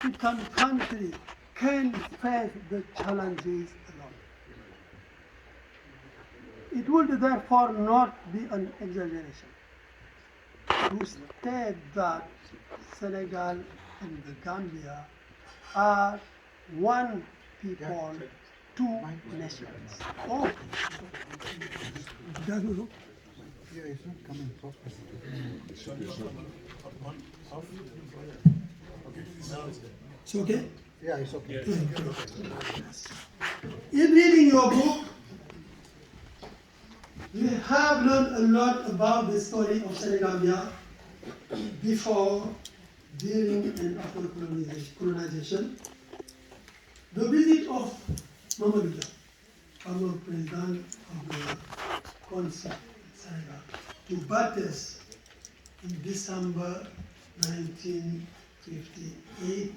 African country can face the challenges alone. It would therefore not be an exaggeration to state that Senegal and the Gambia are one people, two nations. Oh, Yeah, it's not coming focus. it's okay? Yeah, it's okay. In reading your book, we have learned a lot about the story of Senegambia before, during, and after colonization. The visit of Mamadou Dia, former president of the Council of Senegal, to Bates in December 1958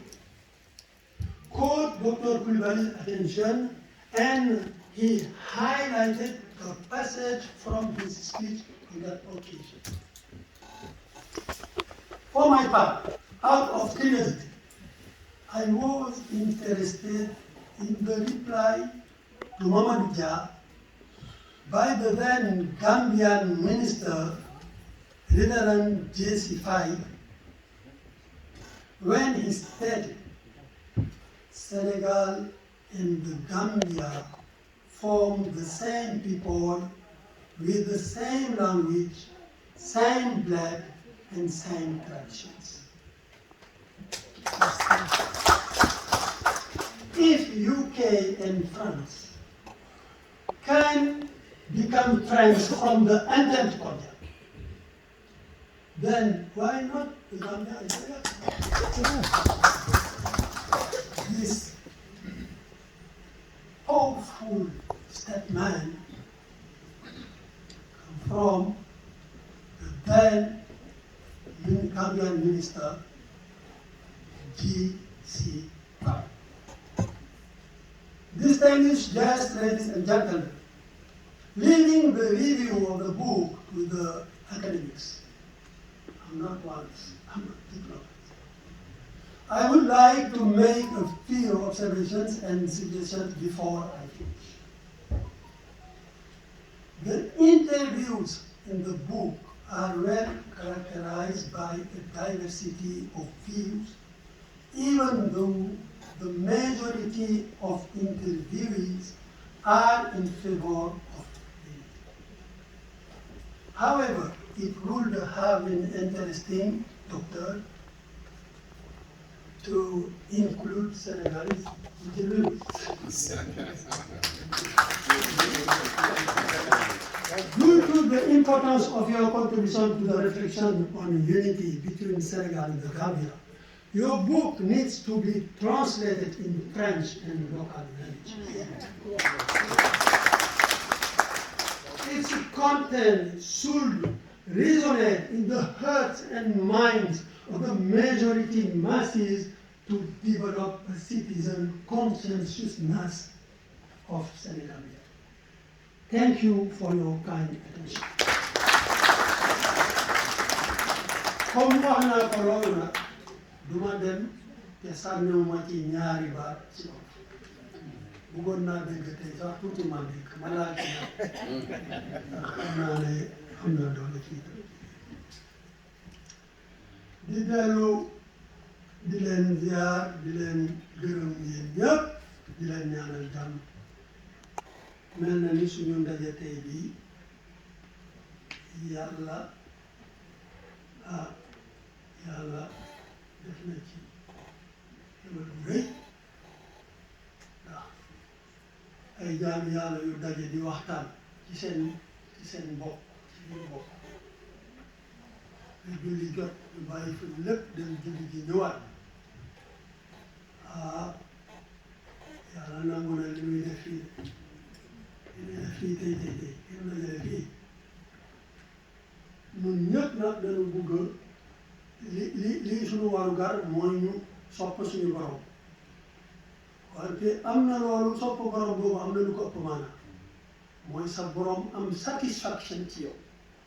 caught Dr. Koulibaly's attention, and he highlighted a passage from his speech on that occasion. For my part, out of curiosity, I was interested in the reply to Mamadou Dia by the then Gambian minister, Reverend J.C. Faye, when he stated Senegal and the Gambia form the same people with the same language, same blood, and same traditions. If UK and France can become friends from the Entente Cordiale, then why not the Gambia and Senegal? This hopeful statement from the then Gambian minister G.C. Faye. Distinguished guests, ladies and gentlemen, leaving the review of the book to the academics. I'm not one, I'm a diplomat. I would like to make a few observations and suggestions before I finish. The interviews in the book are well characterized by a diversity of views, even though the majority of interviewees are in favor of unity. However, it would have been interesting, Doctor, to include Senegalese interviewees. Due to the importance of your contribution to the reflection on unity between Senegal and the Gambia, your book needs to be translated in French and local language. Its content should resonate in the hearts and minds of the majority masses to develop a citizen conscientiousness of Senegambia. Thank you for your kind attention. Comme wax naa ko loolu nag duma dem te sànniwuma ci ñaari baat ci bëggoon naa dégg tey sax tuuti ma dégg ma laal ci nag xam naa ne am na doole fii di dellu di leen ziar di leen gërëm yéen ñëpp di leen ñaanal jàmm mel na ni suñu ndaje tey bii yàlla def na ci lu rëy ndax ay jaami yàlla yu daje di waxtaan ci seen bopp ci biir bopp lu julli jot ñu bàyyi fi lépp dem julli ji ñëwaat yàlla nangu na li muy def fii fii tey yéen a jëlee fii ñun ñëpp nag dañu bëgg li suñu warugar mooy ñu sopp suñu borom wante am na loolu sopp borom boobu am na lu ko ëpp maanaam mooy sa borom am satisfaction ci yow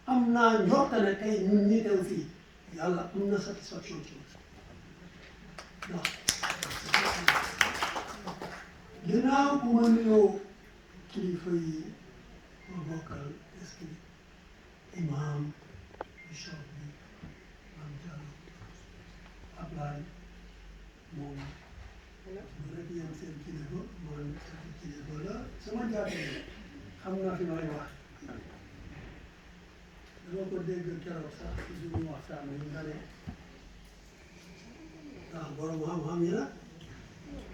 am naa njort ne tey ñun ñi teew fii yàlla am na satisfaction ci yow ndax ginnaaw bu ma nuyoo kilifa yi ma bokkal esprit imam bishop bi Mam Diallo Ablaye moom bu rek yéen seen kilifa man seen kilifa la sama jaatee xam naa fi may wax dama ko dégg keroog sax ci suñu waxtaan bi nga ne ndax borom xam-xam yi la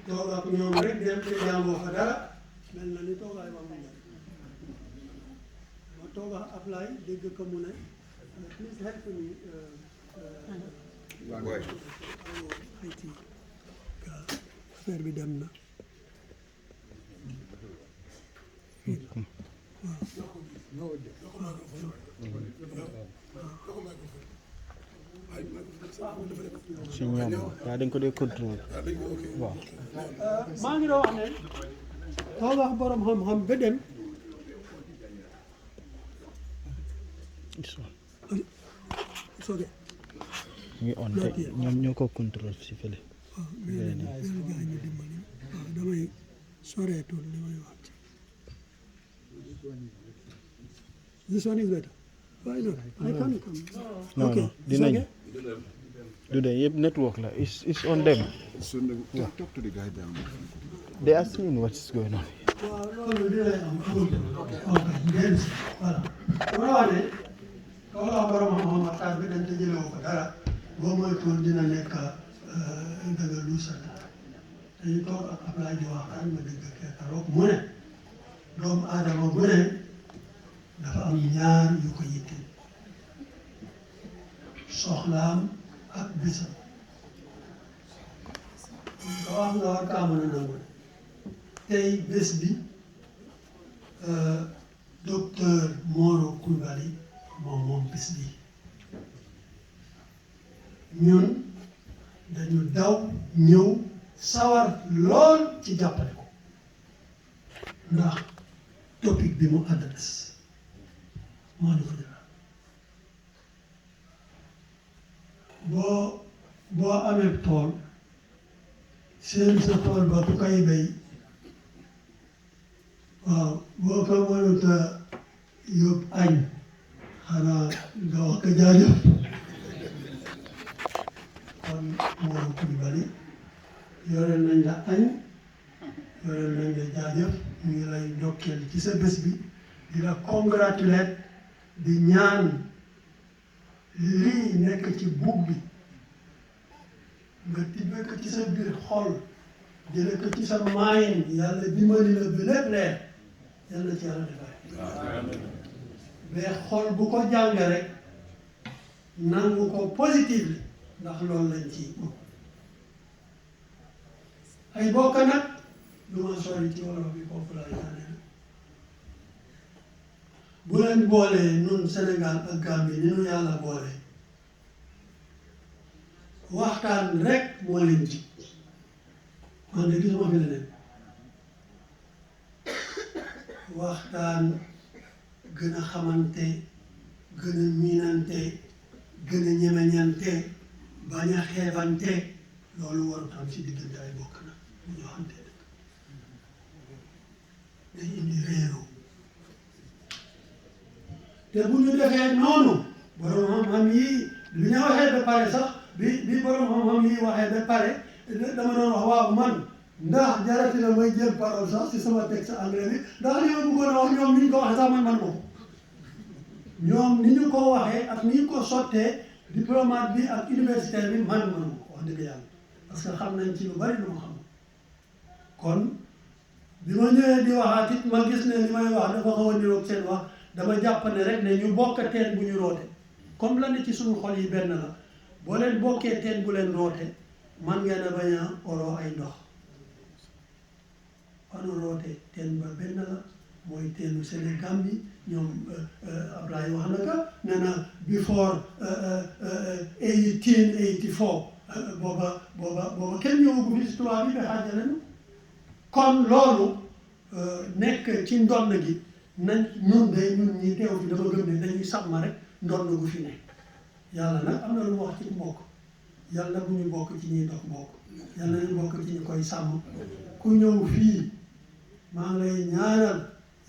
toog ak ñoom rek dem te jàngoo fa dara mel na ni toogaay ba mu njëriñ ma toog ak Ablaye dégg ko mu ne please help me xayti affaire bi dem na si ñoom waaw dañ ko dee contrôle waaw. maa ngi doon wax ne toog wax borom xam-xam ba dem soge ñu on te ñoom ñoo ko contrôle si fële. waaw benn gaa ñu dimbali waaw damay soreetul li may wax ci this one is better why not I can come non non dinañ du dee yëpp network la it's on them. So talk to the guy down there. They are seeing what is going on. waaw loolu dina am ok ngeen voilà dama wax ne kaw la borom xam-xam waxtaan bi dañ te jëlewu ko dara boo moytuwul dina nekk dëgg lu sat dañu toog ak Ablaye di waxtaan ma dégg keroog mu ne doomu aadama bu ne dafa am ñaar yu ko yitteel soxlaam ak bisam nga wax nga war kaa mën a nangu ne tey bés bi docteur Morro KURUBALLY moom bés bi ñun dañu daw ñëw sawar lool ci jàppale ko ndax topic bi mu adresse moo ñu ko jëlaat boo amee tool seen sa tool ba ku koy bay waaw boo ko mënut a yóbbu añ xanaa nga wax ko jaajëf kon Morro KURUBALLY yore nañ la añ yore nañ la jaajëf ñu ngi lay ndokkeel ci sa bés bi di la congratuler di ñaan lii nekk ci bug bi nga tibbe ko ci sa biir xol jële ko ci sa maayin yàlla dimbali la bi lépp leer yàlla ci yàlla defal mais xol bu ko jàng rek nangu ko positif li ndax loolu lañ ci ay bokk nag du ma sori ci wolof bi foofu laay ñaanee bu leen boolee nun Sénégal ak Gambie ni nu yàlla boole waxtaan rek moo leen ji man de gisuma fi leneen waxtaan gën a xamante gën a miinante gën a ñemeñante bañ a xeebante loolu warut am ci diggante ay bokk na bu ñu waxante dëgg day indi réeroo te bu ñu defee noonu borom xam-xam yi bi ñu waxee ba pare sax bi borom xam-xam yi waxee ba pare dama doon wax waaw man ndax jarati la may jël parole sax si sama texte anglais bi ndax li ma bëggoon a wax ñoom ni ñu ko waxee sax man moom ñoom ni ñu ko waxee ak ni ñu ko sottee diplomate bi ak universitaire bi man wax dëgg yàlla parce que xam nañ ci lu bari lu ma xam kon bi ma ñëwee di waxaat it ma gis ne li may wax dafa xaw a niroog seen wax dama jàpp ne rek ne ñu bokk teen bu ñu roote comme la ne ci suñu xol yi benn la boo leen bokkee teen bu leen roote man ngeen a bañ a oroo ay ndox fanu roote teen ba benn la mooy teenu Sénégambie ñoom Ablaye wax na ko nee na before 1884 booba kenn ñëwagu fi si tubaab bi ba xaajale na kon loolu nekk ci ndonn gi nañ ñun ñi teew fi dama gëm ne dañuy sàmm rek ndonn gu fi nekk yàlla nag am na lu mu wax ci mbokk yàlla bu ñu bokk ci ñuy dox mbokk yàlla ñu bokk ci ñu koy sàmm ku ñëw fii maa ngi lay ñaanal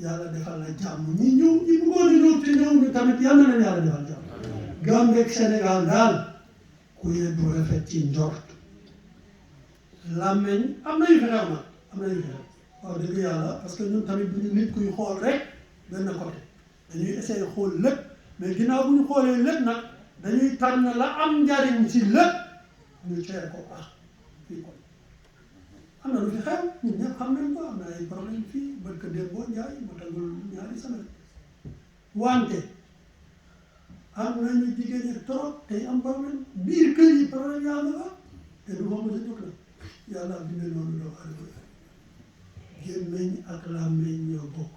yàlla defal la jàmm ñi ñëw ñi bëggoon a ñëw te ñëw ñu tamit yàlla na leen yàlla defal jàmm. Gambie ak Sénégal daal ku yëddu rafet ci njort làmmeñ am na yu fi xew nag am na yu fi xew waaw dëgg yàlla parce que ñun tamit bu ñu nit kuy xool rek benn côté dañuy essayer xool lépp mais ginnaaw bu ñu xoolee lépp nag dañuy tànn la am njariñ ci lépp ñu ceer ko fii ko am na lu fi xew ñun ñëpp xam nañ ko am na ay problème fii barka démboo njaay ma tagul ñaari semaine wante am nañu jigéen ñi trop tey am problème biir kër yi problème yaa nga fa te du moom sa jóg la yàlla bindee noonu doo adama gémmiñ ak làmmiñ ñoo bokk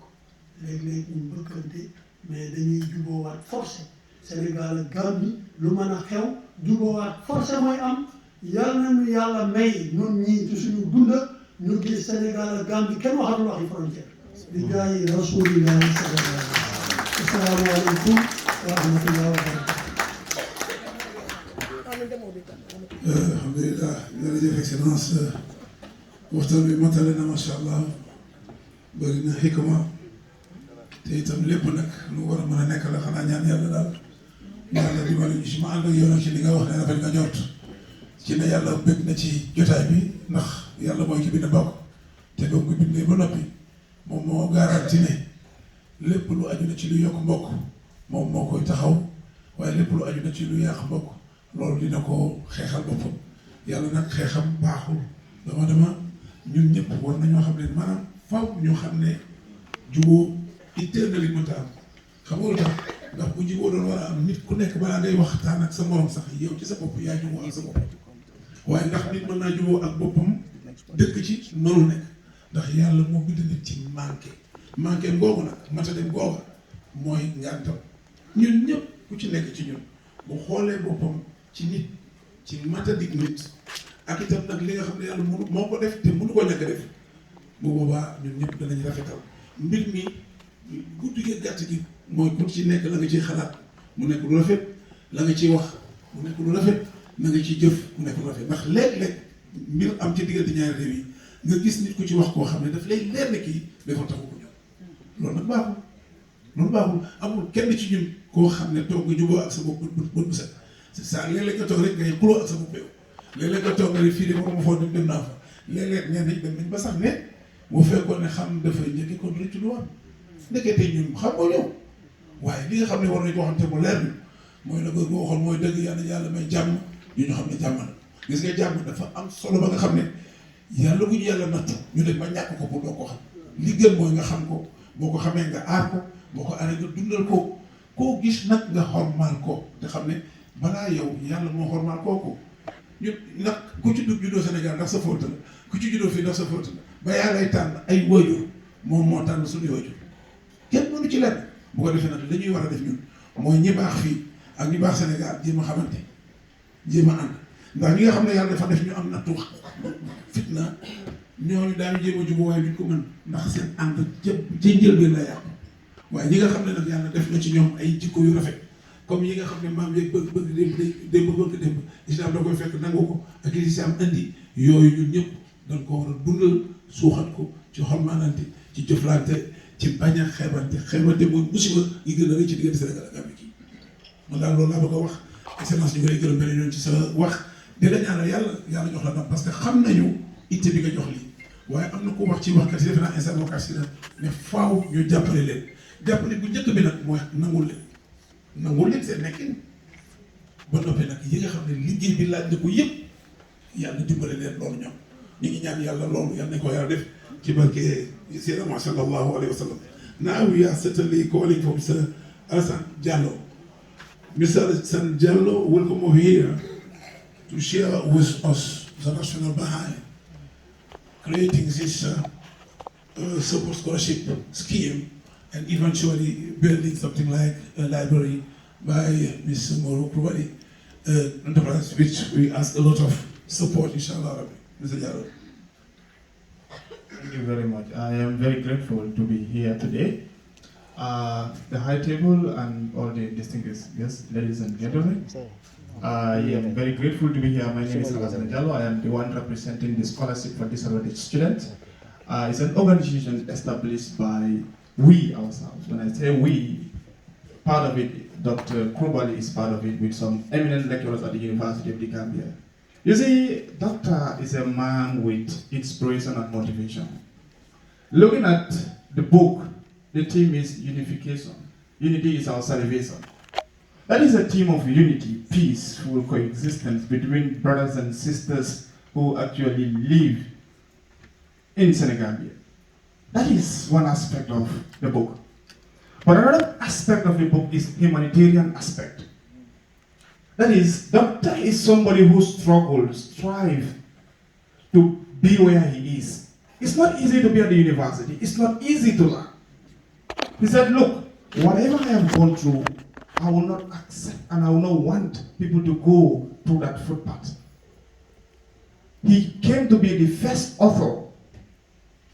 léeg-léeg ñu bëkkante mais dañuy juboowaat forcé Sénégal ak Gambie lu mën a xew juboowaat forcé mooy am yal nañu yàlla may ñun ñii ci suñu dunda ñu gis Sénégal ak Gambie kenn waxatul waxi frontière di jaayi rasulillahi sallallahu alayhi wa sallam asalaamaaleykum wa rahmatullahi wa barakatuh. alhamdulilah jërëjëf excellence waxtaan bi matale na macha allah bëri na xikma te itam lépp nag lu war a mën a nekk la xanaa ñaan yàlla daal yàlla dimbali ñu si ma ànd ak yow ci li nga wax ne rafet nga jot ci ne yàlla bëgg na ci jotaay bi ndax yàlla mooy ki bind bokk te boo ko bindee ba noppi moom moo garanti ne lépp lu aju na ci lu yokk mbokk moom moo koy taxaw waaye lépp lu aju na ci lu yàq mbokk loolu dina ko xeexal boppam yàlla nag xeexam baaxul dama ñun ñëpp war nañoo xam ne maanaam faw ñu xam ne jubóo itteel na li mënta am xam nga lu tax ndax bu jubóo doon war a am nit ku nekk balaa ngay waxtaan ak sa morom sax yow ci sa bopp yaa jubóo ak sa bopp waaye ndax nit mën naa jubóo ak boppam dëkk ci mënul nekk ndax yàlla moo bind nit ci manqué ngoogu nag mata dem googa mooy ngantam ñun ñëpp ku ci nekk ci ñun bu xoolee boppam ci nit ci matadik nit ak itam nag li nga xam ne yàlla mënu moo ko def te mënu ko ñàkk def bu boobaa ñun ñëpp danañ rafetal mbir mi guddi gi gàtt gi mooy ku ci nekk la nga ciy xalaat mu nekk lu rafet la nga ciy wax mu nekk lu rafet na nga ciy jëf mu nekk lu rafet ndax léeg-léeg mbir am ci diggante ñaari réew yi nga gis nit ku ci wax koo xam ne daf lay leer ne kii dafa taxu ko ñëw loolu nag baaxul loolu baaxul amul kenn ci ñun koo xam ne toog nga juboo ak sa bopp bët bu set c'est ça léeg-léeg nga toog rek ngay xuloo ak sa bopp yow léeg-léeg nga toog nga ne fii de moom ma foog dem naa fa léeg-léeg ñenn ñi dem nañ ba sax ne bu fekkoon ne xam dafay njëkk kon rëcc lu am nekkete ñun xam nga ñëw waaye li nga xam ne war nañ ko xam te mu leer bi mooy la góor bu waxoon mooy dëgg yàlla may jàmm ñu xam ne jàmm la gis nga jàmm dafa am solo ba nga xam ne yàlla bu ñu yàlla nattu ñu dem ba ñàkk ko pour doo ko xam li gën mooy nga xam ko boo ko xamee nga aar ko boo ko aaree nga dundal ko koo gis nag nga xormaal ko te xam ne balaa yow yàlla moo xormaal kooku ñun nag ku ci dugg juddoo Sénégal ndax sa faute la ku ci juddoo fii ndax sa faute la ba yàllay tànn ay waajur moom moo tànn suñu waajur kenn mënu ci lenn bu ko defee nag li ñuy war a def ñun mooy ñi baax fii ak ñi baax Sénégal jéem a xamante jéem a ànd ndax ñi nga xam ne yàlla dafa def ñu am nattu fitna ñooñu daañu jéem a jubóo waaye duñ ko mën ndax seen ànd ci njëlbeen la yàqu waaye ñi nga xam ne nag yàlla def na ci ñoom ay jikko yu rafet comme yi nga xam ne maam yeeg bëgg démb islam da koy fekk nangu ko ak li islam indi yooyu ñun ñëpp dañ ko war a dundal suuxat ko ci xormaanante ci jëflante ci bañ a xeebante mooy musiba yi gën a rëy ci diggante Sénégal ak Gambie kii man daal loolu laa bëgg a wax excellence ñu ngi lay gërëm beneen yoon ci sa wax di la ñaanal yàlla jox la ndam parce que xam nañu itte bi nga jox lii waaye am na ku wax ci waxkat yi defe naa instant vocal si ne faaw ñu jàppale leen jàppale bu njëkk bi nag mooy nangul leen seen nekkin ba noppi nag yi nga xam ne liggéey bi laaj na ko yëpp yàlla dimbale leen loolu ñoom ñu ngi ñaan yàlla loolu yàlla nañ ko yàlla def ci barke Seydina sallallahu alayhi wa sallam. Now we are certainly calling for Mr. Alassane Diallo. Mr. Alassane Diallo, welcome over here to share with us the rationale behind creating this support scholarship scheme and eventually building something like a library by Mr. MORRO KURUBALLY enterprise, which we ask a lot of support, inshallah. Mr. Diallo. Thank you very much. I am very grateful to be here today. The high table and all the distinguished guests, ladies and gentlemen. I am very grateful to be here. My name is Alassane Diallo. I am the one representing the scholarship for disadvantaged students. It's an organization established by we ourselves. When I say we, part of it, Dr. KURUBALLY is part of it with some eminent lecturers at the University of the Gambia. You see, Doctor is a man with inspiration and motivation. Looking at the book, the theme is unification. Unity is our salvation. That is a theme of unity, peaceful coexistence between brothers and sisters who actually live in Senegambia. That is one aspect of the book. But another aspect of the book is humanitarian aspect. That is, Doctor is somebody who strives to be where he is. It's not easy to be at the university. It's not easy to learn. He said, look, whatever I have gone through, I will not accept and I will not want people to go through that footpath. He came to be the first author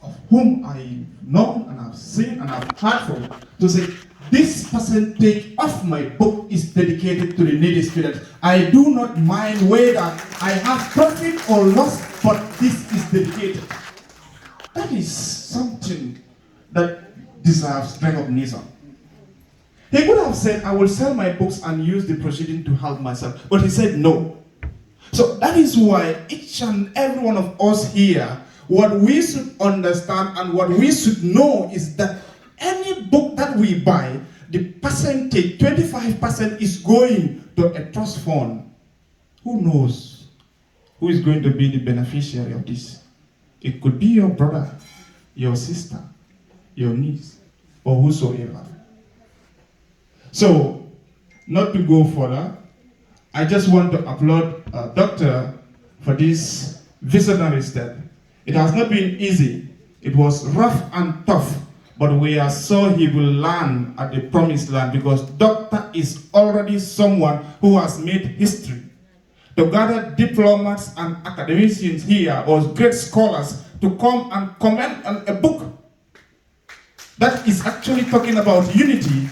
of whom I know and I've seen and I've heard from to say, this percentage of my book is dedicated to the needy students. I do not mind whether I have profit or loss, but this is dedicated. That is something that deserves recognition. He could have said, I will sell my books and use the proceeding to help myself. But he said no. So that is why each and every one of us here, what we should understand and what we should know is that any book that we buy, the percentage, 25% is going to a trust fund. Who knows who is going to be the beneficiary of this? It could be your brother, your sister, your niece, or whosoever. So, not to go further, I just want to applaud Doctor for this visionary step. It has not been easy. It was rough and tough, but we are sure he will land at the promised land because Doctor is already someone who has made history. To gather diplomats and academicians here or great scholars to come and comment on a book that is actually talking about unity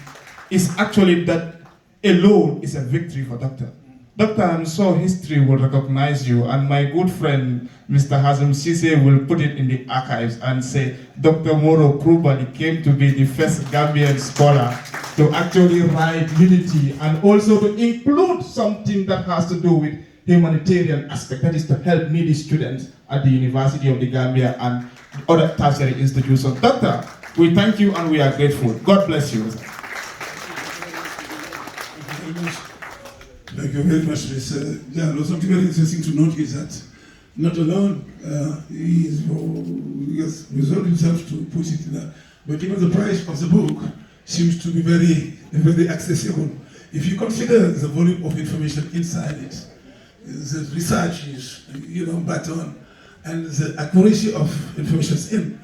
is actually that alone is a victory for Doctor. Doctor, I'm sure history will recognize you, and my good friend, Mr. Hazem Sise, will put it in the archives and say, Dr. MORRO KURUBALLY came to be the first Gambian scholar to actually write unity and also to include something that has to do with humanitarian aspect, that is to help needy students at the University of the Gambia and other tertiary institutions. Doctor, we thank you and we are grateful. God bless you. Thank you very much, Mr. Jallo. Something very interesting to note is that not alone he has resolved himself to put it in that, but even the price of the book seems to be very accessible. If you consider the volume of information inside it, the research is, back on, and the accuracy of information in,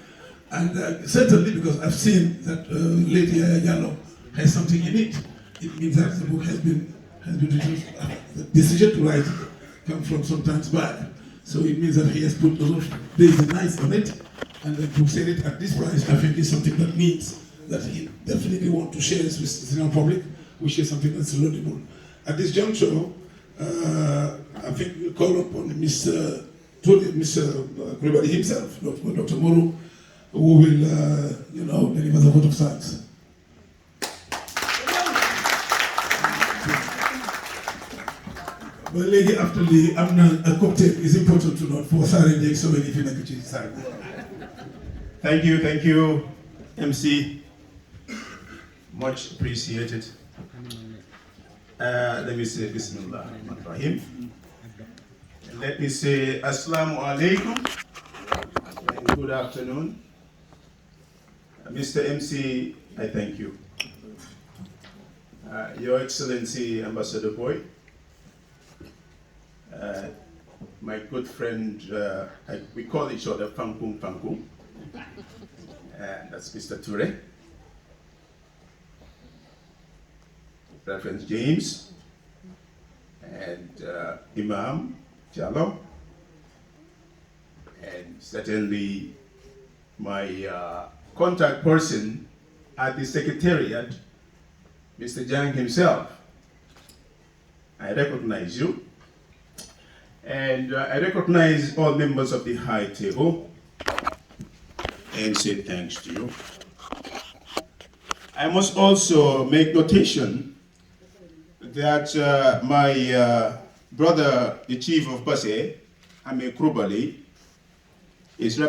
and certainly because I've seen that Lady Jallo has something in it, it means that the book has been reduced. The decision to write it comes from some time back. So it means that he has put a lot of days and nights on it, and then to sell it at this price, I think is something that means that he definitely wants to share this with the general public, which is something that's laudable. At this juncture, I think we'll call upon Mr. KURUBALLY himself, Dr. MORRO, who will, deliver the vote of thanks. Well, lady, after the a cocktail is important to note for Sarah so many things. Thank you, MC. Much appreciated. Let me say Bismillah ar-Rahim. Let me say Assalamu alaikum and good afternoon. Mr. MC, I thank you. Your Excellency Ambassador Boy, my good friend, we call each other Fankum Fankum, that's Mr. Ture, Reverend James, and Imam Jallo, and certainly my contact person at the Secretariat, Mr. Jang himself. I recognize you. And I recognize all members of the high table. and say thanks to you. I must also make notation that my brother, the chief of Basse, KURUBALLY, is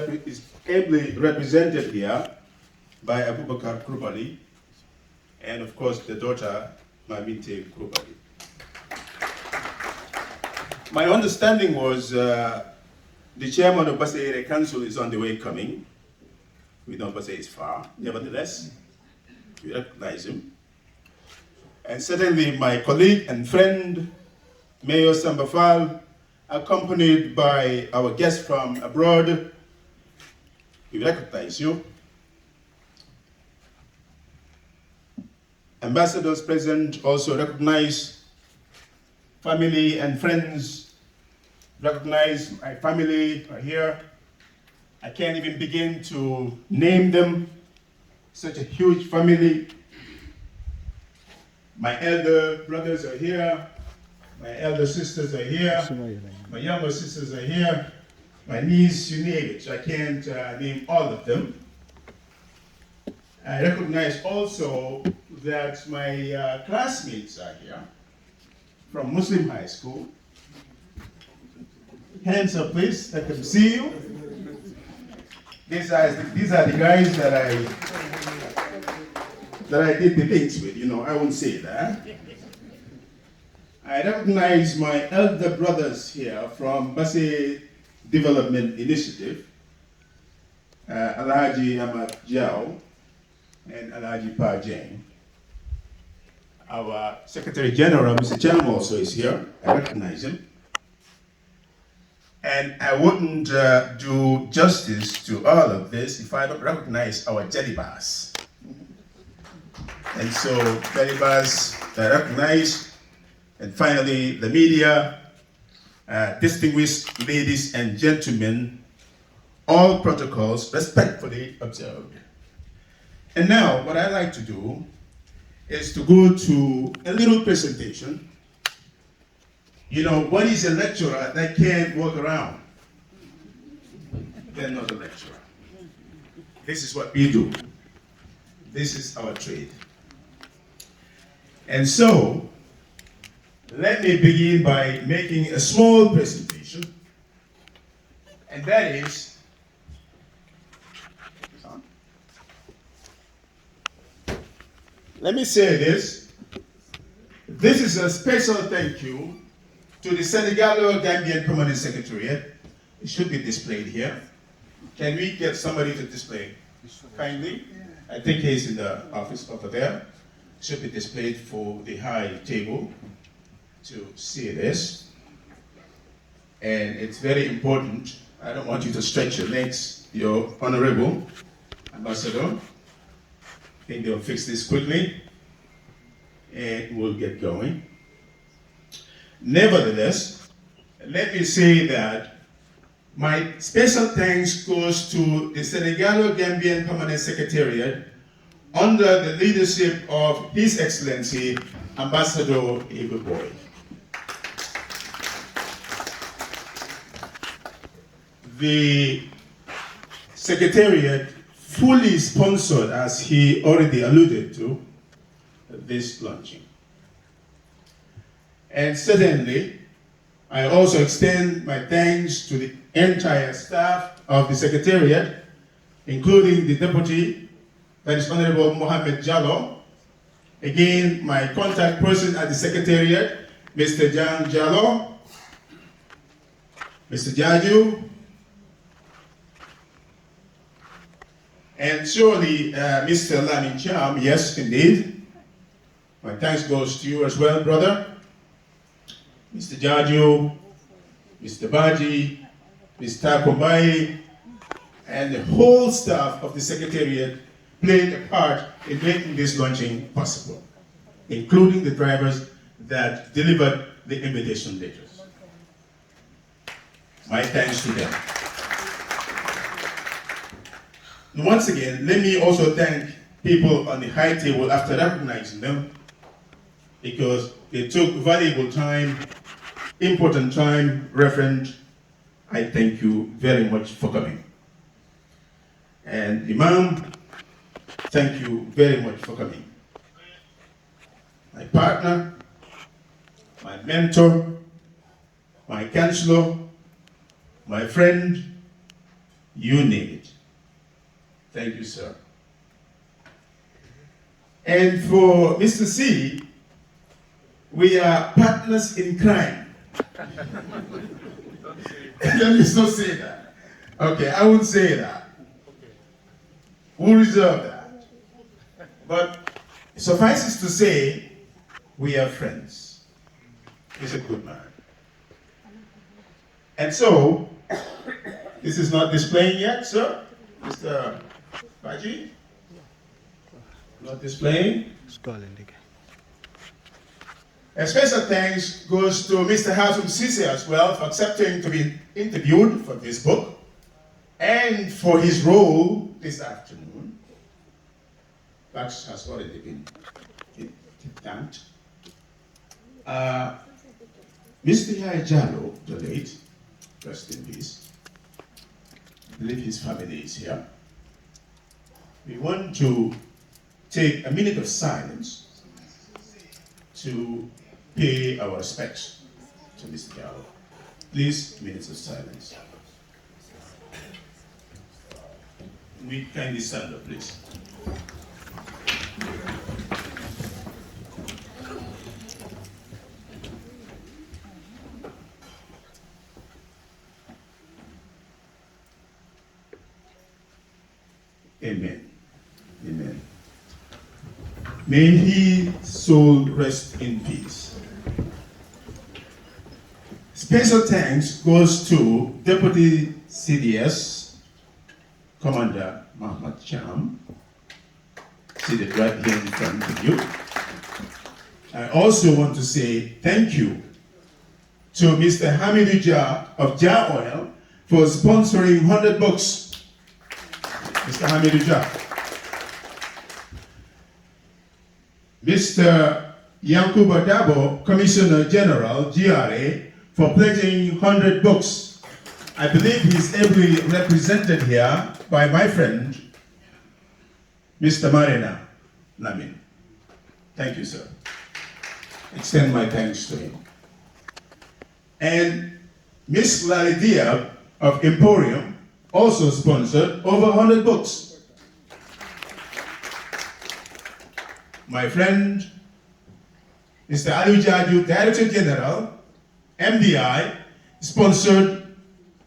ably represented here by Abubakar KURUBALLY, and of course the daughter, Maminte KURUBALLY. My understanding was the chairman of Basse Area Council is on the way coming. We know Basse is far, nevertheless, we recognize him. And certainly my colleague and friend, Mayor Sambafal, accompanied by our guest from abroad, we recognize you. Ambassadors present also recognize, family and friends recognize. My family are here. I can't even begin to name them. Such a huge family. My elder brothers are here. My elder sisters are here. My younger sisters are here. My niece, you name it. I can't name all of them. I recognize also that my classmates are here from Muslim High School. Hands up, please. I can see you. These are the guys that I did the things with. You know, I won't say that. I recognize my elder brothers here from Basse Development Initiative, Alhaji Ahmad Jao and Alhaji Pa Jane. Our Secretary General, Mr. Chelm, also is here. I recognize him. And I wouldn't do justice to all of this if I don't recognize our Jelibas. And so, Jelibas, I recognize. And finally, the media, distinguished ladies and gentlemen, all protocols respectfully observed. And now, what I'd like to do is to go to a little presentation. You know, what is a lecturer that can't walk around? They're not a lecturer. This is what we do. This is our trade. And so, let me begin by making a small presentation. And that is, let me say this. This is a special thank you to the Senegalo Gambian Permanent Secretariat. It should be displayed here. Can we get somebody to display kindly? I think he's in the office over there. It should be displayed for the high table to see this. And it's very important. I don't want you to stretch your legs, your honorable ambassador. I think they'll fix this quickly and we'll get going. Nevertheless, let me say that my special thanks goes to the Senegalo Gambian Permanent Secretariat under the leadership of His Excellency, Ambassador Abel Boyd. The Secretariat fully sponsored, as he already alluded to, this launching. And certainly, I also extend my thanks to the entire staff of the Secretariat, including the Deputy, that is Honorable Mohammed Jallo. Again, my contact person at the Secretariat, Mr. Jan Jallo, Mr. Jaju, and surely Mr. Lamin Cham, yes, indeed. My thanks goes to you as well, brother. Mr. Jaju, Mr. Baji, Mr. Kombai, and the whole staff of the Secretariat played a part in making this launching possible, including the drivers that delivered the invitation letters. My thanks to them. And once again, let me also thank people on the high table after recognizing them, because they took valuable time, important time, Reverend. I thank you very much for coming. And Imam, thank you very much for coming. My partner, my mentor, my counselor, my friend, you name it. Thank you, sir. And for Mr. C, we are partners in crime. Let me not say that. Okay, I won't say that. We'll reserve that. But suffices to say, we are friends. He's a good man. And so, this is not displaying yet, sir? Mr. Baji? Not displaying? A special thanks goes to Mr. Hazum Sisi as well for accepting to be interviewed for this book and for his role this afternoon. That has already been thanked. Mr. Yaya Jallo, the late, rest in peace. I believe his family is here. We want to take a minute of silence to pay our respects to Mr. Jallo. Please, minutes of silence. We kindly stand up, please. Amen. Amen. May his soul rest in peace. Special thanks goes to Deputy CDS Commander Muhammad Cham, seated right here in front of you. I also want to say thank you to Mr. Hamidou Jah of Jah Oil for sponsoring 100 books. Mr. Hamidou Jah. Mr. Yankuba Dabo, Commissioner General, GRA, for pledging 100 books. I believe he's ably represented here by my friend, Mr. Marina Lamin. Thank you, sir. Extend my thanks to him. And Miss Lalidia of Emporium also sponsored over 100 books. My friend, Mr. Ali Jaju, Director General, MDI, sponsored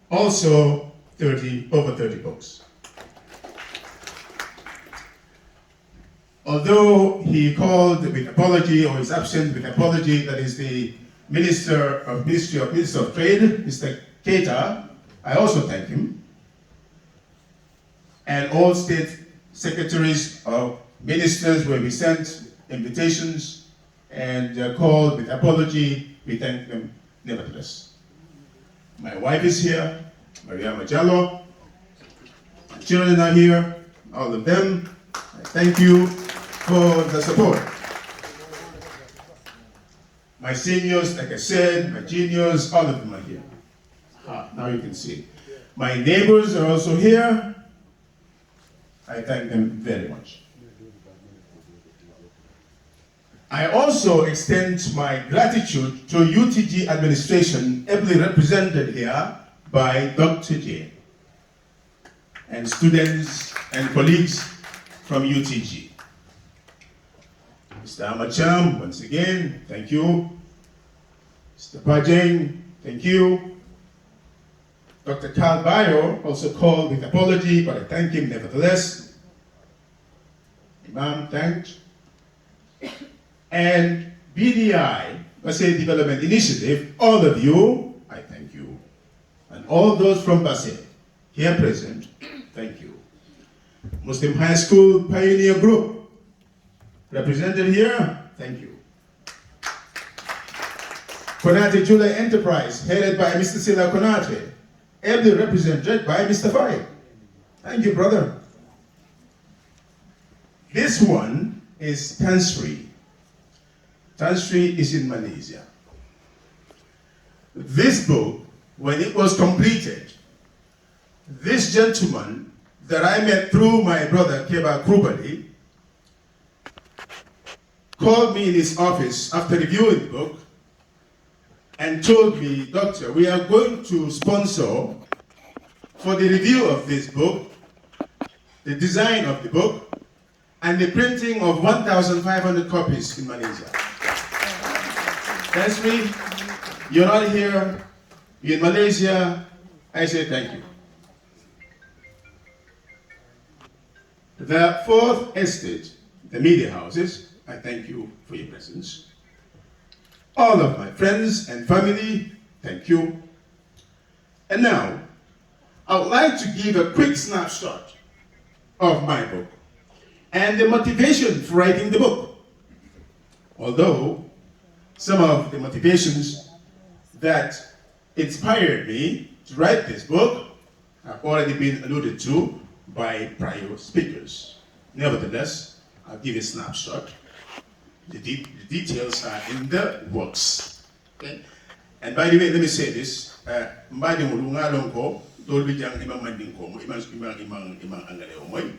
also over 30 books. Although he called with apology, or is absent with apology, that is the Minister of Trade, Mr. Keita, I also thank him. And all state secretaries of ministers where we sent invitations and called with apology, we thank them nevertheless. My wife is here, Maria Majallo, my children are here, all of them. I thank you for the support. My seniors, like I said, my juniors, all of them are here. Now you can see. My neighbors are also here. I thank them very much. I also extend my gratitude to UTG administration, ably represented here by Dr. J, and students and colleagues from UTG. Mr. Amacham, once again, thank you. Mr. Pajeng, thank you. Dr. Carl Bayo also called with apology, but I thank him nevertheless. Imam, thanked. And BDI, Basel Development Initiative, all of you, I thank you. And all those from Basel, here present, thank you. Muslim High School Pioneer Group, represented here, thank you. Konate July Enterprise, headed by Mr. Sila Konate, ably represented by Mr. Faye. Thank you, brother. This one is Tansri. Tansri is in Malaysia. This book, when it was completed, this gentleman, that I met through my brother, KURUBALLY, called me in his office after reviewing the book and told me, Doctor, we are going to sponsor for the review of this book, the design of the book, and the printing of 1,500 copies in Malaysia. Thanks me. You're not here, you're in Malaysia. I say thank you. The fourth estate, the media houses, I thank you for your presence. All of my friends and family, thank you. And now, I would like to give a quick snapshot of my book and the motivation for writing the book. Although some of the motivations that inspired me to write this book have already been alluded to by prior speakers. Nevertheless, I'll give you a snapshot. The details are in the works. Okay? And by the way, let me say this. Mbadi mulunga lonko, dolbi jang imam manding ko, imam angale omoy,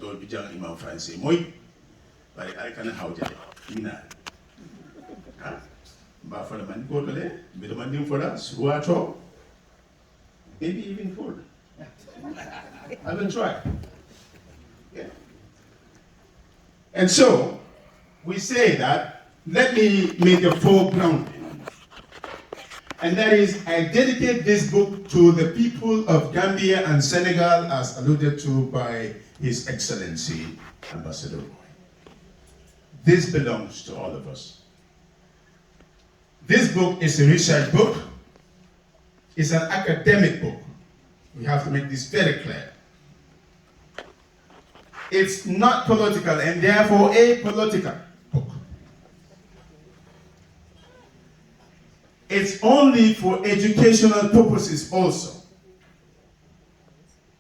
dolbi jang imam français moy, but I can how jale, mina. Ba for the man go to le, be the manding for us, ruato, maybe even food. I will try. Okay. And so, we say that, let me make a foreground. And that is, I dedicate this book to the people of Gambia and Senegal, as alluded to by His Excellency, Ambassador Roy. This belongs to all of us. This book is a research book. It's an academic book. We have to make this very clear. It's not political and therefore apolitical book. It's only for educational purposes also.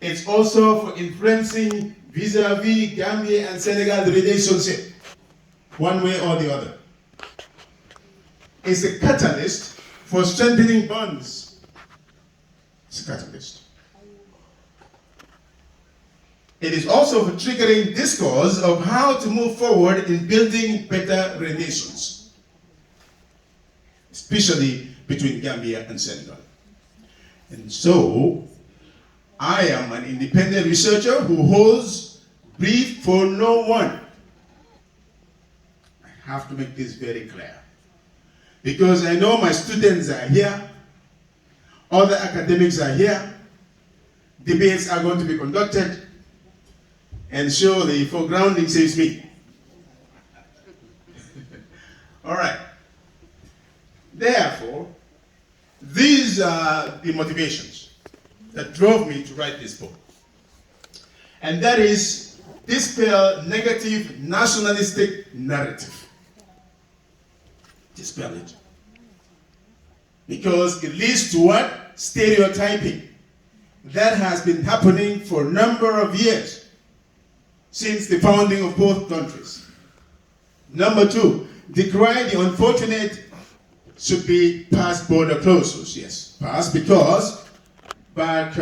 It's also for influencing vis-a-vis Gambia and Senegal relationship, one way or the other. It's a catalyst for strengthening bonds. It's a catalyst. It is also for triggering discourse of how to move forward in building better relations, especially between Gambia and Senegal. And so, I am an independent researcher who holds brief for no one. I have to make this very clear. Because I know my students are here, other academics are here, debates are going to be conducted, and surely foregrounding saves me. All right. Therefore, these are the motivations that drove me to write this book. And that is dispel negative nationalistic narrative. Dispel it. Because it leads to what? Stereotyping. That has been happening for a number of years since the founding of both countries. Number two, decry the unfortunate should be past border closures. Yes, past, because back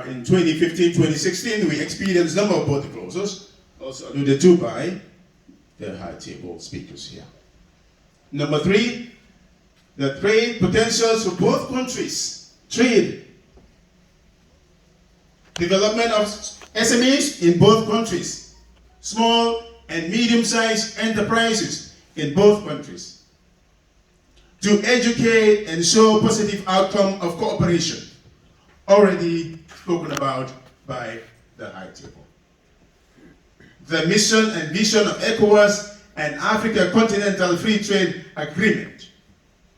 in 2015, 2016, we experienced a number of border closures, also alluded to by the high table speakers here. Number three, the trade potentials for both countries. Trade. Development of SMEs in both countries. Small and medium-sized enterprises in both countries. To educate and show positive outcome of cooperation, already spoken about by the high table. The mission and vision of ECOWAS and Africa Continental Free Trade Agreement,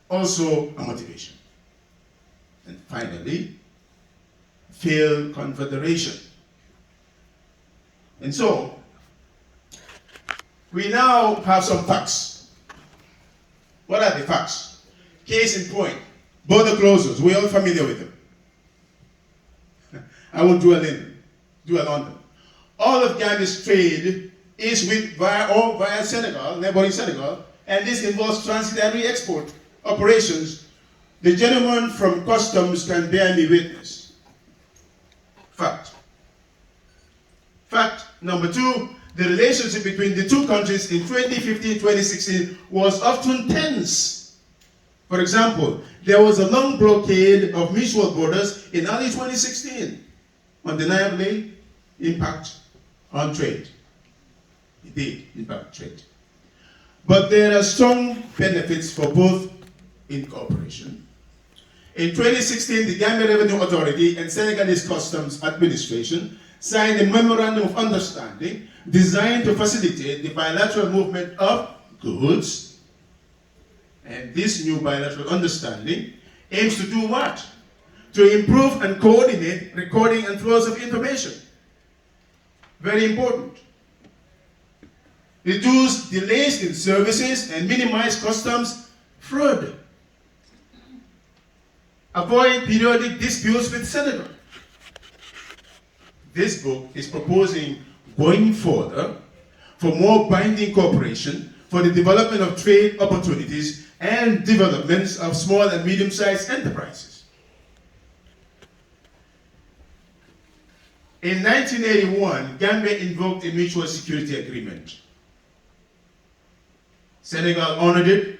also a motivation. And finally, failed confederation. And so, we now have some facts. What are the facts? Case in point, border closures, we're all familiar with them. I won't dwell on them. All of Gambia's trade is via Senegal, neighboring Senegal, and this involves transitory export operations. The gentleman from customs can bear me witness. Fact. Fact number 2, the relationship between the two countries in 2015-2016 was often tense. For example, there was a long blockade of mutual borders in early 2016, undeniably impact on trade. It did impact trade. But there are strong benefits for both in cooperation. In 2016, the Gambia Revenue Authority and Senegalese Customs Administration signed a memorandum of understanding designed to facilitate the bilateral movement of goods. And this new bilateral understanding aims to do what? To improve and coordinate recording and flows of information. Very important. Reduce delays in services and minimize customs fraud. Avoid periodic disputes with Senegal. This book is proposing going further for more binding cooperation for the development of trade opportunities and developments of small and medium-sized enterprises. In 1981, Gambia invoked a mutual security agreement. Senegal honored it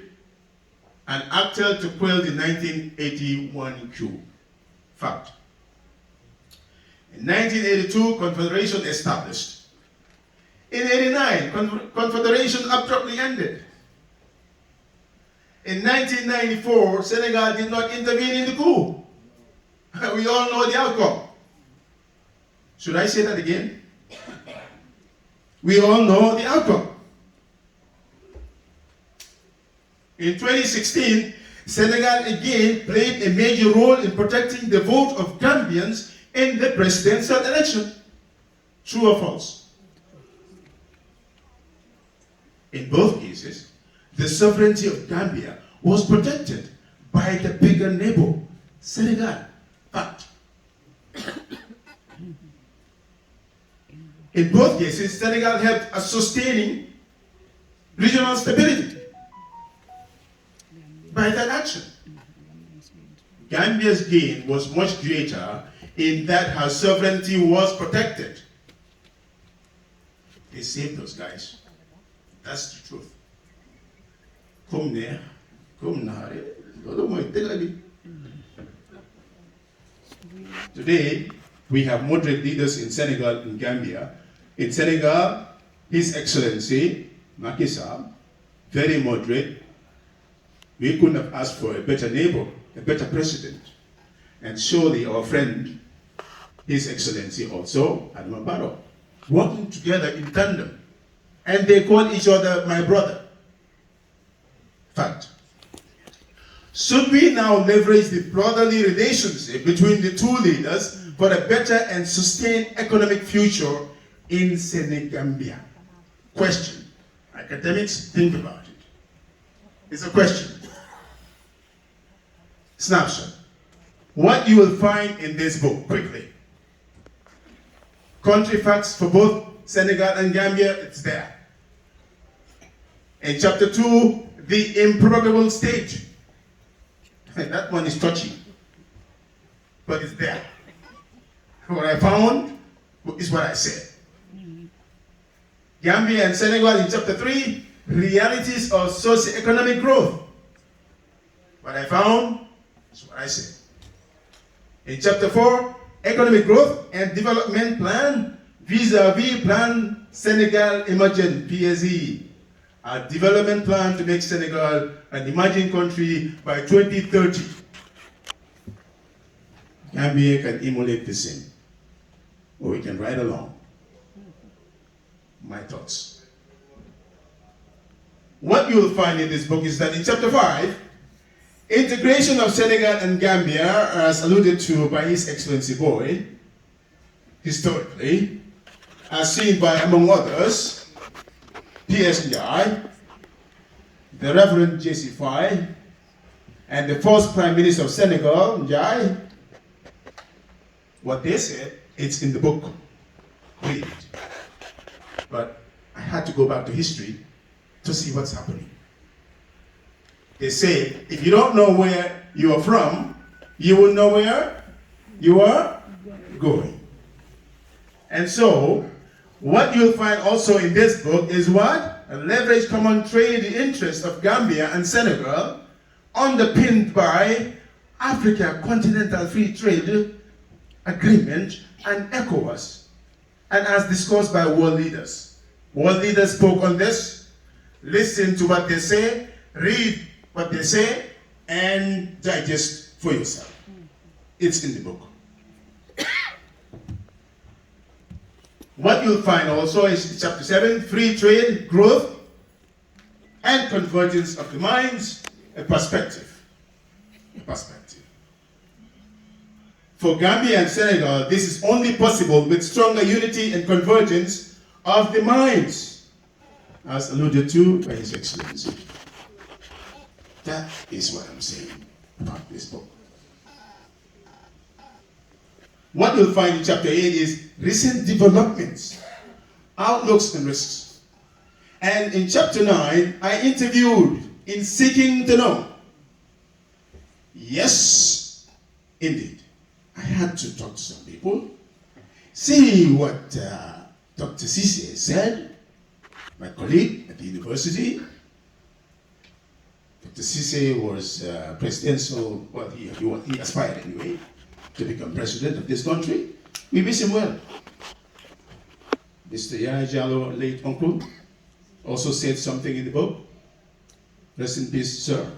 and acted to quell the 1981 coup. Fact. In 1982, Confederation established. In 1989, Confederation abruptly ended. In 1994, Senegal did not intervene in the coup. We all know the outcome. Should I say that again? We all know the outcome. In 2016, Senegal again played a major role in protecting the vote of Gambians in the presidential election. True or false? In both cases, the sovereignty of Gambia was protected by the bigger neighbor, Senegal. Fact. In both cases, Senegal helped sustaining regional stability by that action. Gambia's gain was much greater in that her sovereignty was protected. They saved those guys. That's the truth. Come there, come now. Today, we have moderate leaders in Senegal and Gambia. In Senegal, His Excellency Macky Sall, very moderate. We couldn't have asked for a better neighbor, a better president. And surely our friend, His Excellency also, Adama Barrow, working together in tandem. And they call each other my brother. Fact. Should we now leverage the brotherly relationship between the two leaders for a better and sustained economic future in Senegambia? Question. Academics, think about it. It's a question. Snapshot. What you will find in this book, quickly. Country facts for both Senegal and Gambia, it's there. In chapter 2, the improbable state. That one is touchy, but it's there. What I found is what I said. Gambia and Senegal in chapter 3, realities of socio-economic growth. What I found is what I said. In chapter 4, economic growth and development plan vis-a-vis plan Senegal Emergent, PSE. A development plan to make Senegal an emerging country by 2030. Gambia can emulate the same, or we can ride along. My thoughts. What you will find in this book is that in chapter 5, integration of Senegal and Gambia, as alluded to by His Excellency Boyd, historically, as seen by, among others, P.S. Njai, the Reverend J.C. Faye, and the first Prime Minister of Senegal, Njai. What they said, it's in the book. Read it. But I had to go back to history to see what's happening. They say, if you don't know where you are from, you will know where you are going. And so, What you'll find also in this book is what? A leveraged common trade interest of Gambia and Senegal, underpinned by Africa Continental Free Trade Agreement and ECOWAS, and as discussed by world leaders. World leaders spoke on this. Listen to what they say, read what they say, and digest for yourself. It's in the book. What you'll find also is chapter 7, free trade, growth, and convergence of the minds, a perspective. A perspective. For Gambia and Senegal, this is only possible with stronger unity and convergence of the minds, as alluded to by His Excellency. That is what I'm saying about this book. What you'll find in chapter 8 is recent developments, outlooks and risks. And in chapter 9, I interviewed in Seeking to Know. Yes, indeed. I had to talk to some people, see what Dr. Cisse said, my colleague at the university. Dr. Cisse was presidential, well, he aspired anyway, to become president of this country. We wish him well. Mr. Yaya Jallo, late uncle, also said something in the book. Rest in peace, sir.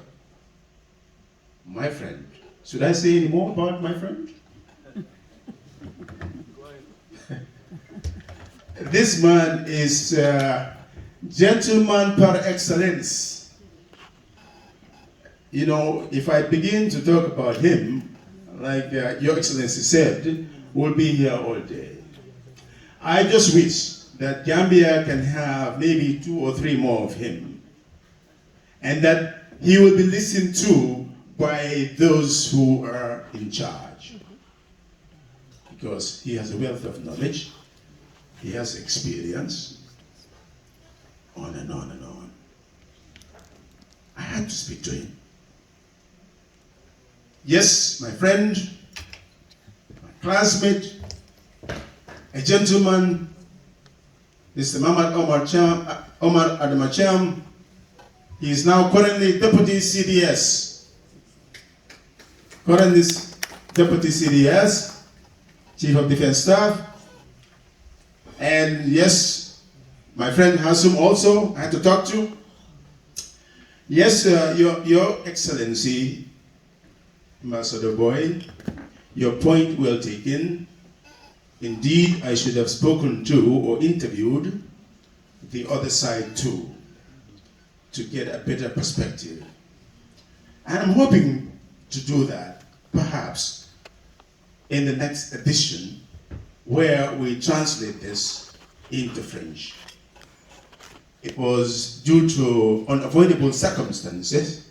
My friend. Should I say any more about my friend? This man is gentleman par excellence. You know, if I begin to talk about him, like Your Excellency said, we'll be here all day. I just wish that Gambia can have maybe 2 or 3 more of him, and that he will be listened to by those who are in charge. Because he has a wealth of knowledge, he has experience, on and on and on. I had to speak to him. Yes, my friend, my classmate, a gentleman, Mr. Mahmoud Omar Adamacham. He is now currently Deputy CDS. Currently Deputy CDS, Chief of Defense Staff. And yes, my friend Hasum also, I had to talk to. Yes, Your Excellency, Ambassador Boy, your point well taken. Indeed, I should have spoken to or interviewed the other side too, to get a better perspective. And I'm hoping to do that, perhaps, in the next edition, where we translate this into French. It was due to unavoidable circumstances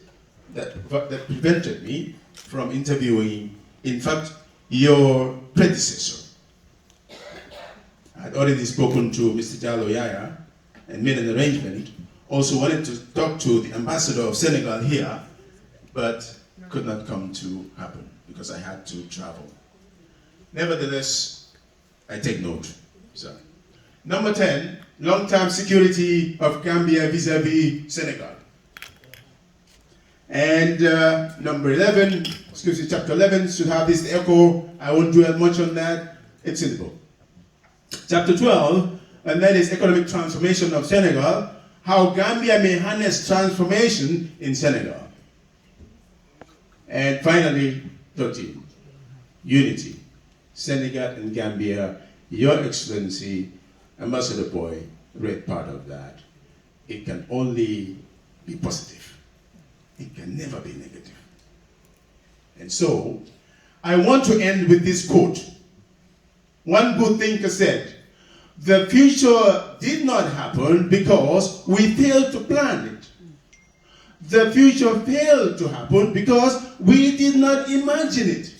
that prevented me from interviewing, in fact, your predecessor. I had already spoken to Mr. Jallo Yaya and made an arrangement. Also wanted to talk to the ambassador of Senegal here, but could not come to happen because I had to travel. Nevertheless, I take note, sir. Number 10, long-term security of Gambia vis-a-vis Senegal. And number 11, chapter 11 should have this echo. I won't dwell much on that. It's in the book. Chapter 12, and that is economic transformation of Senegal, how Gambia may harness transformation in Senegal. And finally, 13, unity. Senegal and Gambia, Your Excellency, Ambassador Boy, read part of that. It can only be positive. It can never be negative. And so, I want to end with this quote. One good thinker said, the future did not happen because we failed to plan it. The future failed to happen because we did not imagine it.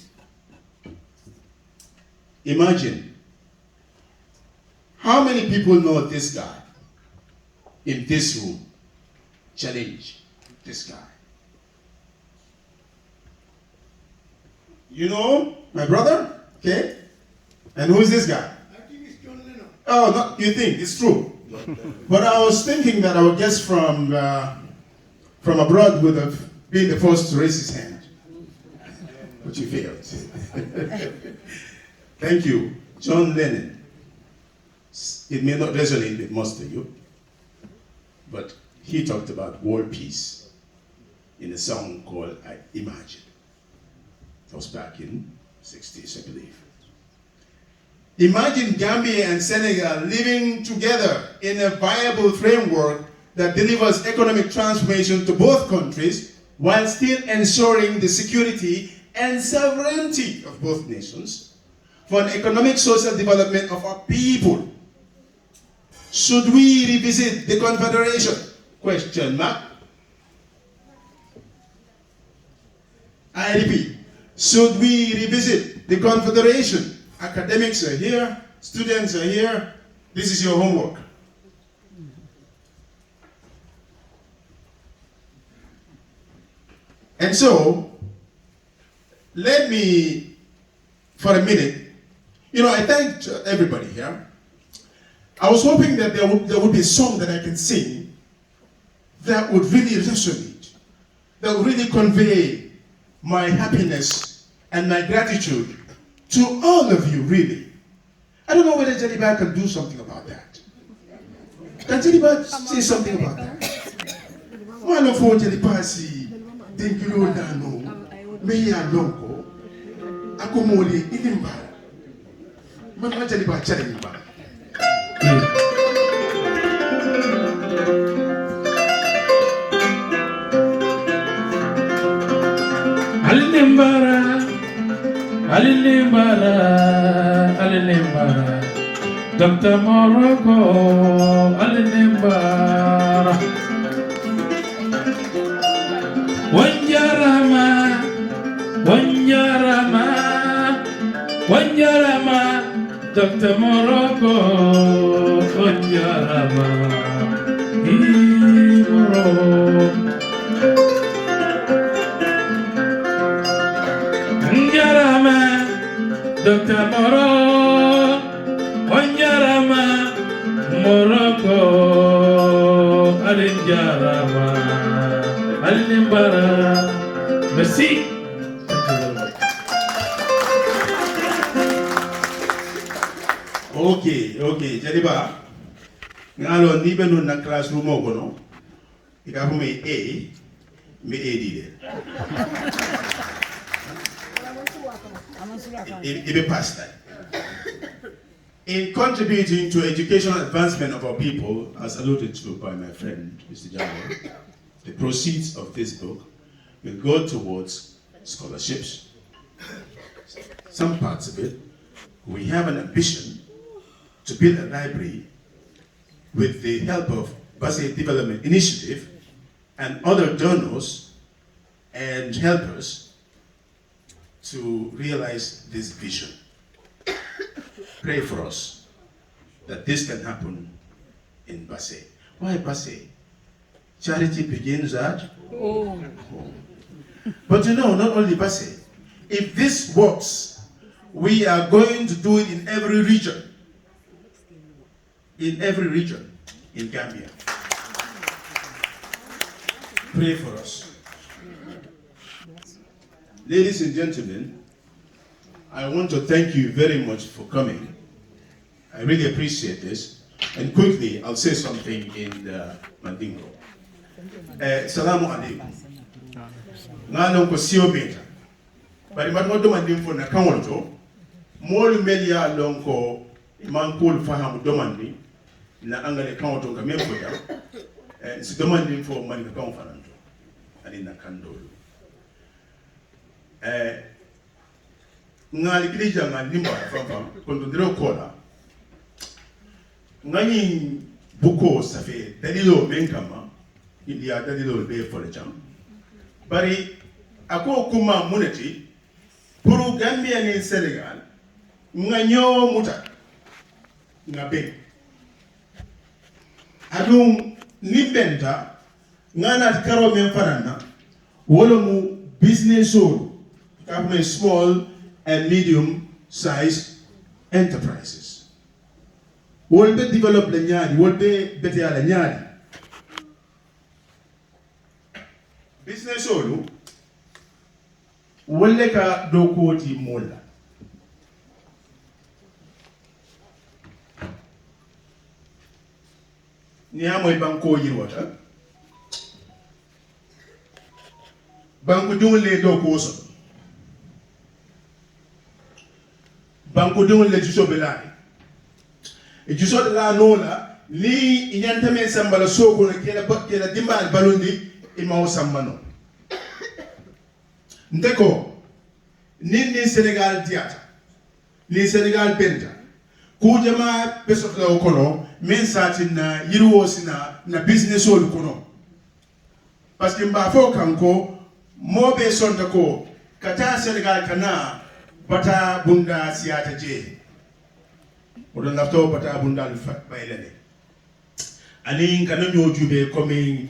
Imagine. How many people know this guy in this room? Challenge this guy. You know, my brother? Okay? And who is this guy? I think it's John Lennon. Oh, no, you think it's true. But I was thinking that our guest from abroad would have been the first to raise his hand. But you failed. Thank you. John Lennon. It may not resonate with most of you, but he talked about world peace in a song called I Imagine. That was back in the 60s, I believe. Imagine Gambia and Senegal living together in a viable framework that delivers economic transformation to both countries while still ensuring the security and sovereignty of both nations for an economic social development of our people. Should we revisit the Confederation? Question mark. I repeat, should we revisit the Confederation? Academics are here, students are here. This is your homework. And so, let me, for a minute, I thanked everybody here. I was hoping that there would be a song that I can sing that would really resonate, that would really convey my happiness and my gratitude to all of you, really. I don't know whether Jaliba can do something about that. Can Jaliba say something about that? One of our Jaliba si thank you Lord no me ya lonko akomoli inimba. Man Jaliba challenge ba. Alilimbara, Dr. Morocco, Alilimbara. Wanjarama, Dr. Morocco, Wanjarama, Dr. Morro, Wanjarama, Morocco, Alinjarama, Alinimbara. Merci. Okay, Jaliba. Ngalo ni benu na classroom ogono. Ikafu me A dide. It passed that. In contributing to educational advancement of our people, as alluded to by my friend, Mr. Jalo, the proceeds of this book will go towards scholarships. Some parts of it, we have an ambition to build a library with the help of Basel Development Initiative and other donors and helpers to realize this vision. Pray for us that this can happen in Basse. Why Basse? Charity begins at home. But not only Basse. If this works, we are going to do it in every region. In every region in Gambia. Pray for us. Ladies and gentlemen, I want to thank you very much for coming. I really appreciate this. And quickly, I'll say something in Mandingo. Salamu alaikum. Ngalong ko siyo beta. Bari matmo do mandingo na kanwonto. Molu melia lonko mankul fahamu domandi na angale kanwonto ka memfoya. Si domandi fo mani ka kanfananto. Ani na kandolo. Ngali kilija ngandimba fam kondo ndiro kola ngani buko safe dalilo menkama india dalilo be forjam bari ako kuma munati pour Gambia ni Senegal nganyo muta ngabe adum nibenta ngana karo men farana wolo mu business or small and medium-sized enterprises. wol be develop le ñaadi wol be bete ala ñaadi business olu wolle ka do koti mola ni amoy banko yirwata banko dungole do ko so banko dungole juso belani e juso de la nola ni inyantame sambala soko na kela dimbal balundi imao sambano ndeko ni Senegal diata ni Senegal benta kujama pesot la okono men satin na yirwo sina na business ol kono parce que mba fo kanko mobe sonta ko kata Senegal kana bata bunda siata je odon lafto bata bunda lu fat baylele ani kana nyojube comme